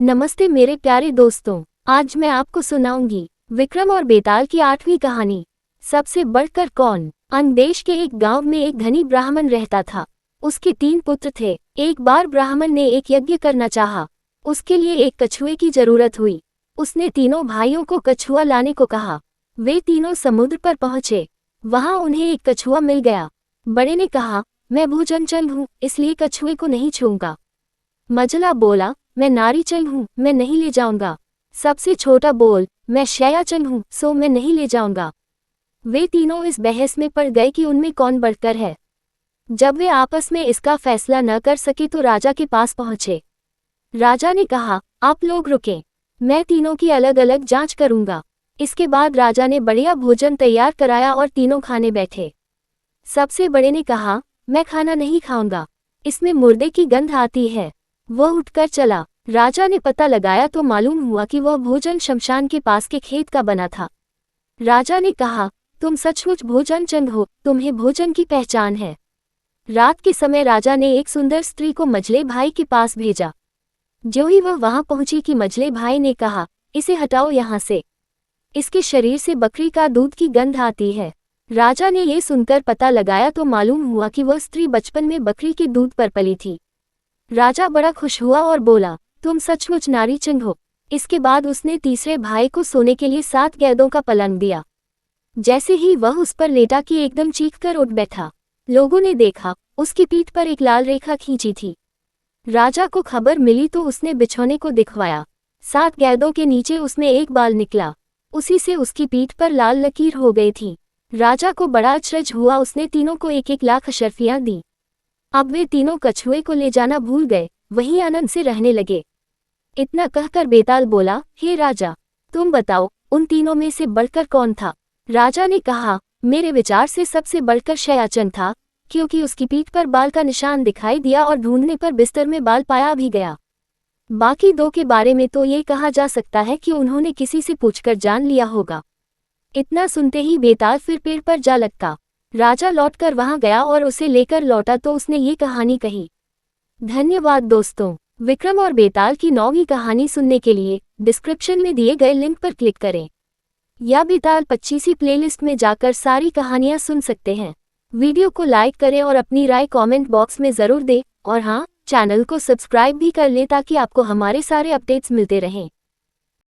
नमस्ते मेरे प्यारे दोस्तों, आज मैं आपको सुनाऊंगी विक्रम और बेताल की 8वीं कहानी। सबसे बढ़कर कौन। अंगदेश के एक गांव में एक धनी ब्राह्मण रहता था। उसके 3 पुत्र थे। एक बार ब्राह्मण ने एक यज्ञ करना चाहा। उसके लिए एक कछुए की जरूरत हुई। उसने तीनों भाइयों को कछुआ लाने को कहा। वे तीनों समुद्र पर पहुंचे। वहां उन्हें एक कछुआ मिल गया। बड़े ने कहा, मैं भूचंचल हूँ, इसलिए कछुए को नहीं छूऊंगा। मझला बोला, मैं नारीचल हूँ, मैं नहीं ले जाऊंगा। सबसे छोटा बोल, मैं शयाचल हूँ, सो मैं नहीं ले जाऊंगा। वे तीनों इस बहस में पड़ गए कि उनमें कौन बढ़कर है। जब वे आपस में इसका फैसला न कर सके तो राजा के पास पहुंचे। राजा ने कहा, आप लोग रुकें, मैं तीनों की अलग अलग जांच करूंगा। इसके बाद राजा ने बढ़िया भोजन तैयार कराया और तीनों खाने बैठे। सबसे बड़े ने कहा, मैं खाना नहीं खाऊंगा, इसमें मुर्दे की गंध आती है। वह उठकर चला। राजा ने पता लगाया तो मालूम हुआ कि वह भोजन शमशान के पास के खेत का बना था। राजा ने कहा, तुम सचमुच भोजनचंद हो, तुम्हें भोजन की पहचान है। रात के समय राजा ने एक सुंदर स्त्री को मझले भाई के पास भेजा। जो ही वह वहां पहुंची कि मझले भाई ने कहा, इसे हटाओ यहाँ से, इसके शरीर से बकरी का दूध की गंध आती है। राजा ने ये सुनकर पता लगाया तो मालूम हुआ कि वह स्त्री बचपन में बकरी के दूध पर पली थी। राजा बड़ा खुश हुआ और बोला, तुम सचमुच नारीचंद हो। इसके बाद उसने तीसरे भाई को सोने के लिए 7 गैदों का पलंग दिया। जैसे ही वह उस पर लेटा कि एकदम चीखकर उठ बैठा। लोगों ने देखा, उसकी पीठ पर एक लाल रेखा खींची थी। राजा को खबर मिली तो उसने बिछौने को दिखवाया। 7 गैदों के नीचे उसमें एक बाल निकला। उसी से उसकी पीठ पर लाल लकीर हो गई थी। राजा को बड़ा अचरज हुआ। उसने तीनों को 1-1 लाख अशर्फियां दी। अब वे तीनों कछुए को ले जाना भूल गए, वहीं आनंद से रहने लगे। इतना कहकर बेताल बोला, हे राजा, तुम बताओ, उन तीनों में से बढ़कर कौन था। राजा ने कहा, मेरे विचार से सबसे बढ़कर शयाचन था, क्योंकि उसकी पीठ पर बाल का निशान दिखाई दिया और ढूंढने पर बिस्तर में बाल पाया भी गया। बाकी 2 के बारे में तो ये कहा जा सकता है कि उन्होंने किसी से पूछकर जान लिया होगा। इतना सुनते ही बेताल फिर पेड़ पर जा लटका। राजा लौटकर वहां गया और उसे लेकर लौटा तो उसने ये कहानी कही। धन्यवाद दोस्तों। विक्रम और बेताल की 9वीं कहानी सुनने के लिए डिस्क्रिप्शन में दिए गए लिंक पर क्लिक करें या बेताल 25वीं प्लेलिस्ट में जाकर सारी कहानियां सुन सकते हैं। वीडियो को लाइक करें और अपनी राय कमेंट बॉक्स में ज़रूर दें और हाँ, चैनल को सब्सक्राइब भी कर लें ताकि आपको हमारे सारे अपडेट्स मिलते रहें।